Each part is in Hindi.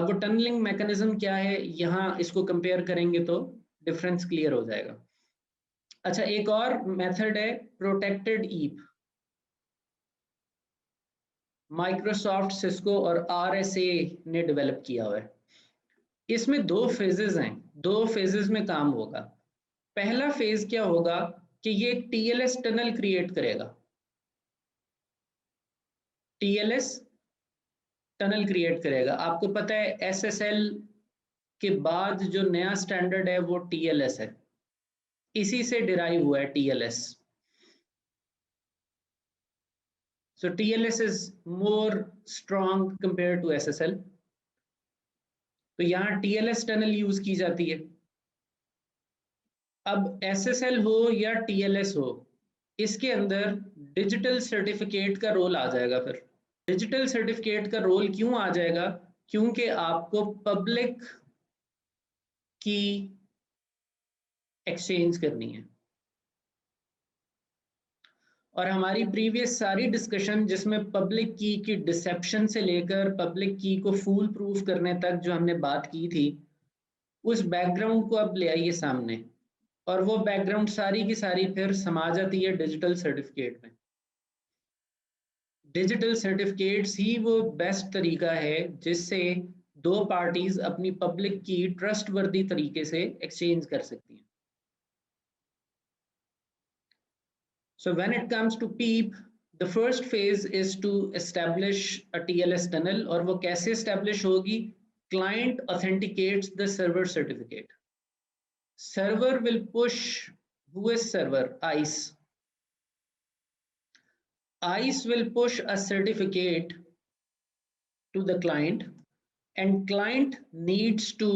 अब वो टनलिंग मैकेनिज्म क्या है, यहाँ इसको कंपेयर करेंगे तो डिफरेंस क्लियर हो जाएगा। अच्छा, एक और मेथड है प्रोटेक्टेड ईप, माइक्रोसॉफ्ट, सिस्को और आरएसए ने डेवलप किया हुआ है। इसमें 2 फेजेस हैं, 2 फेजेस में काम होगा। पहला फेज क्या होगा कि ये टीएलएस टनल क्रिएट करेगा, टीएलएस टनल क्रिएट करेगा। आपको पता है एसएसएल के बाद जो नया स्टैंडर्ड है वो टीएलएस है, इसी से डिराइव हुआ है TLS. So TLS is more strong compare to SSL. तो यहाँ टीएलएस टनल यूज की जाती है। अब एसएसएल हो या टीएलएस हो, इसके अंदर डिजिटल सर्टिफिकेट का रोल आ जाएगा। फिर डिजिटल सर्टिफिकेट का रोल क्यों आ जाएगा? क्योंकि आपको पब्लिक की एक्सचेंज करनी है। और हमारी प्रीवियस सारी डिस्कशन जिसमें पब्लिक की डिसेप्शन से लेकर पब्लिक की को फूल प्रूफ करने तक जो हमने बात की थी, उस बैकग्राउंड को अब ले आइए सामने, और वो बैकग्राउंड सारी की सारी फिर समा जाती है डिजिटल सर्टिफिकेट में। डिजिटल सर्टिफिकेट्स ही वो बेस्ट तरीका है जिससे 2 पार्टीज अपनी पब्लिक की ट्रस्टवर्दी तरीके से एक्सचेंज कर सकती हैं। So when it comes to PEEP, the first phase is to establish a TLS tunnel, और वो कैसे establish होगी? Client authenticates the server certificate. Server will push, who is server? ISE. ISE will push a certificate to the client, and client needs to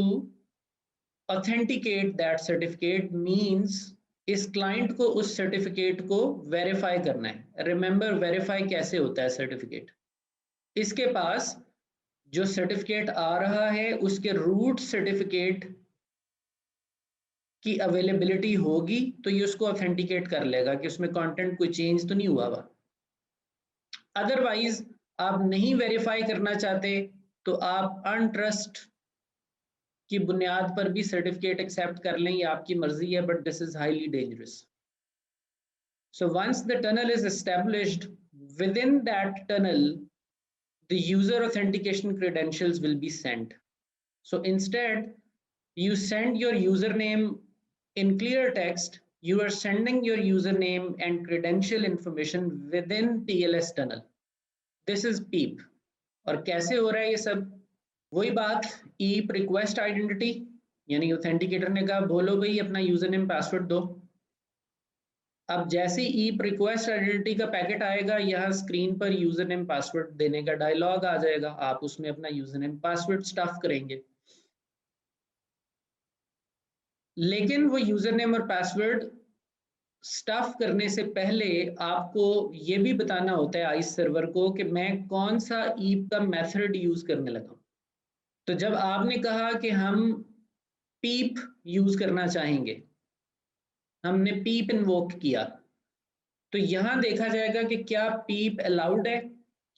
authenticate that certificate, means इस क्लाइंट को उस सर्टिफिकेट को वेरीफाई करना है। रिमेंबर, वेरीफाई कैसे होता है सर्टिफिकेट? इसके पास जो सर्टिफिकेट आ रहा है उसके रूट सर्टिफिकेट की अवेलेबिलिटी होगी तो ये उसको ऑथेंटिकेट कर लेगा कि उसमें कंटेंट कोई चेंज तो नहीं हुआ हुआ। अदरवाइज आप नहीं वेरीफाई करना चाहते तो आप अनट्रस्ट की बुनियाद पर भी सर्टिफिकेट एक्सेप्ट कर लें, ये आपकी मर्जी है, but this is highly dangerous. So once the tunnel is established, within that tunnel, the user authentication credentials will be sent. So instead, you send your username in clear text, you are sending your username and credential information within TLS tunnel. This is PEEP. और कैसे हो रहा है ये सब? वही बात, EAP रिक्वेस्ट आइडेंटिटी, यानी ऑथेंटिकेटर ने कहा बोलो भाई अपना यूजरनेम पासवर्ड दो। अब जैसे EAP रिक्वेस्ट आइडेंटिटी का पैकेट आएगा, यहाँ स्क्रीन पर यूजर नेम पासवर्ड देने का डायलॉग आ जाएगा, आप उसमें अपना यूजर नेम पासवर्ड स्टफ करेंगे। लेकिन वो यूजर नेम और पासवर्ड स्टफ करने से पहले आपको ये भी बताना होता है आइस सर्वर को कि मैं कौन सा EAP का मेथड यूज करने लगा। तो जब आपने कहा कि हम PEEP यूज करना चाहेंगे, हमने PEEP इन्वोक किया, तो यहां देखा जाएगा कि क्या PEEP अलाउड है,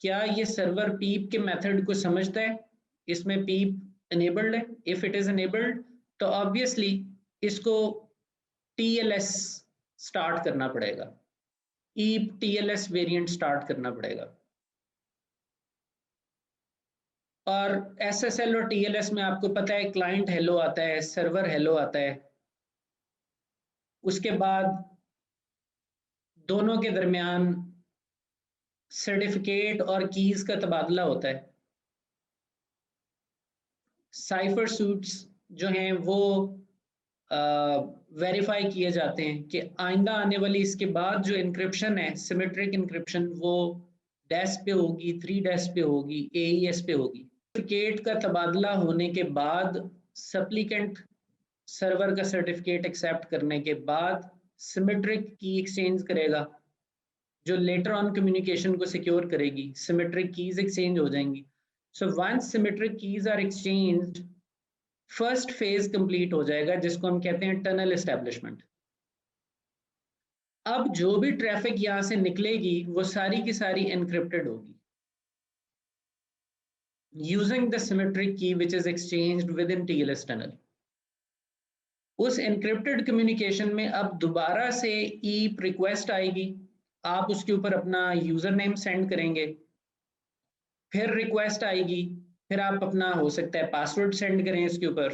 क्या ये सर्वर PEEP के मेथड को समझता है, इसमें PEEP enabled है। इफ इट इज enabled तो ऑब्वियसली इसको TLS स्टार्ट करना पड़ेगा, EAP TLS वेरिएंट स्टार्ट करना पड़ेगा। और SSL और TLS में आपको पता है क्लाइंट हेलो आता है, सर्वर हेलो आता है, उसके बाद दोनों के दरमियान सर्टिफिकेट और कीज का तबादला होता है। साइफर सूट्स जो हैं वो वेरीफाई किए जाते हैं कि आइंदा आने वाली इसके बाद जो इंक्रिप्शन है, सिमेट्रिक इंक्रिप्शन, वो डैश पे होगी, 3 डैश पे होगी, AES पे होगी। सर्टिफिकेट का तबादला होने के बाद सप्लीकेंट सर्वर का सर्टिफिकेट एक्सेप्ट करने के बाद सिमेट्रिक की एक्सचेंज करेगा जो लेटर ऑन कम्युनिकेशन को सिक्योर करेगी। सिमेट्रिक कीज एक्सचेंज हो जाएंगी। So once symmetric keys are exchanged, first phase complete हो जाएगा जिसको हम कहते हैं टनल एस्टेब्लिशमेंट। अब जो भी ट्रैफिक यहां से निकलेगी वो सारी की सारी एनक्रिप्टेड होगी। using the symmetric key which is exchanged within TLS tunnel. उस encrypted communication में अब दोबारा से EAP request आएगी, आप उसके ऊपर अपना यूजर नेम सेंड करेंगे, फिर रिक्वेस्ट आएगी, फिर आप अपना हो सकता है पासवर्ड सेंड करें इसके ऊपर,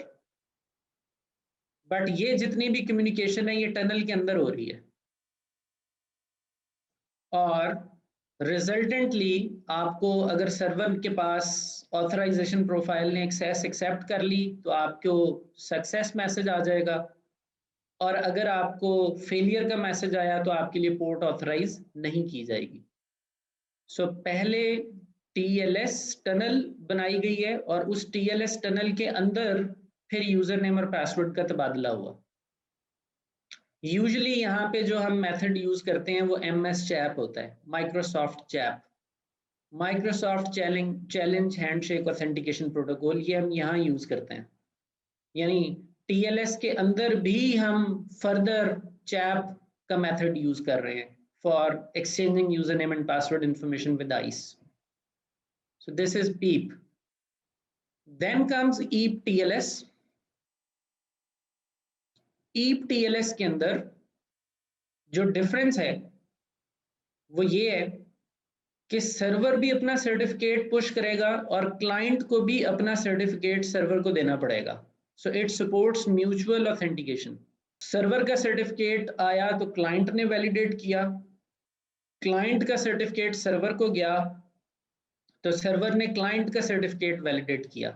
बट ये जितनी भी कम्युनिकेशन है ये टनल के अंदर हो रही है और रिजल्टेंटली आपको अगर सर्वर के पास ऑथराइजेशन प्रोफाइल ने एक्सेस एक्सेप्ट कर ली तो आपको सक्सेस मैसेज आ जाएगा और अगर आपको फेलियर का मैसेज आया तो आपके लिए पोर्ट ऑथराइज नहीं की जाएगी। सो पहले TLS टनल बनाई गई है और उस TLS टनल के अंदर फिर यूजर नेम और पासवर्ड का तबादला हुआ। यूजुअली यहाँ पे जो हम मेथड यूज करते हैं वो MS चैप होता है, Microsoft chap, Microsoft challenge handshake authentication protocol, ये हम यहाँ यूज करते हैं। यानी TLS के अंदर भी हम फर्दर चैप का मेथड यूज कर रहे हैं for exchanging user name and password information with ICE. So this is PEEP. Then comes EAP TLS. EAP TLS के अंदर जो डिफरेंस है वो ये है कि सर्वर भी अपना सर्टिफिकेट पुश करेगा और क्लाइंट को भी अपना सर्टिफिकेट सर्वर को देना पड़ेगा। So it supports mutual authentication. Server का सर्टिफिकेट आया तो क्लाइंट ने वैलिडेट किया, क्लाइंट का सर्टिफिकेट सर्वर को गया तो सर्वर ने क्लाइंट का सर्टिफिकेट वैलिडेट किया,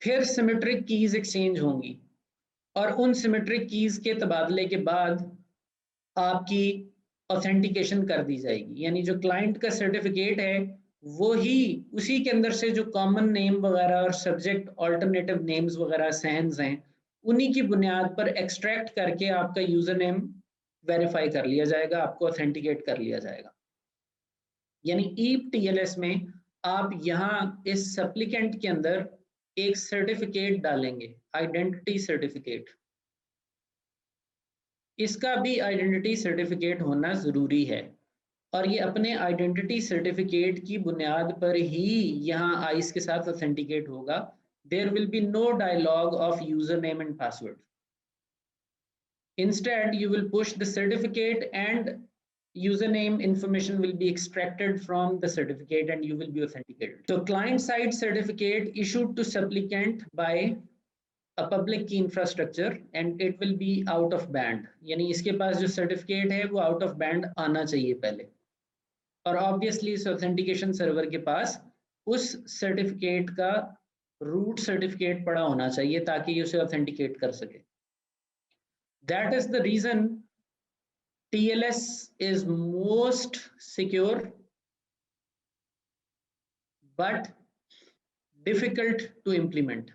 फिर सिमेट्रिक कीज एक्सचेंज होंगी और उन सिमेट्रिक कीज के तबादले के बाद आपकी ऑथेंटिकेशन कर दी जाएगी। यानी जो क्लाइंट का सर्टिफिकेट है वो ही उसी के अंदर से जो कॉमन नेम वगैरह और सब्जेक्ट ऑल्टरनेटिव नेम्स वगैरह सेंस हैं उन्हीं की बुनियाद पर एक्सट्रैक्ट करके आपका यूजर नेम वेरीफाई कर लिया जाएगा, आपको ऑथेंटिकेट कर लिया जाएगा। यानी EAP TLS में आप यहाँ इस सप्लीकेंट के अंदर एक सर्टिफिकेट डालेंगे, आइडेंटिटी सर्टिफिकेट। इसका भी आइडेंटिटी सर्टिफिकेट होना जरूरी है और ये अपने आइडेंटिटी सर्टिफिकेट की बुनियाद पर ही यहाँ ICE के साथ ऑथेंटिकेट होगा। There will be no dialogue of user name and password. Instead, you will push the certificate and username information will be extracted from the certificate and you will be authenticated. So client-side certificate issued to supplicant by a public key infrastructure and it will be out of band. यानी इसके पास जो certificate है वो out of band आना चाहिए पहले और obviously इस authentication server के पास उस certificate का root certificate पड़ा होना चाहिए ताकि ये उसे authenticate कर सके। That is the reason TLS is most secure but difficult to implement.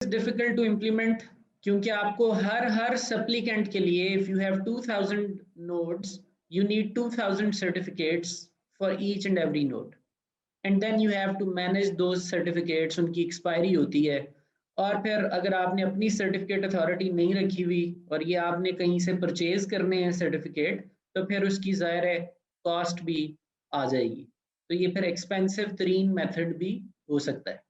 It's difficult to implement क्योंकि आपको हर supplicant के लिए if you have 2000 nodes you need 2000 certificates for each and every node and then you have to manage those certificates, उनकी expiry होती है और फिर अगर आपने अपनी सर्टिफिकेट अथॉरिटी नहीं रखी हुई और ये आपने कहीं से परचेज करने हैं सर्टिफिकेट तो फिर उसकी ज़ाहिर है कॉस्ट भी आ जाएगी, तो ये फिर एक्सपेंसिव तरीन मेथड भी हो सकता है।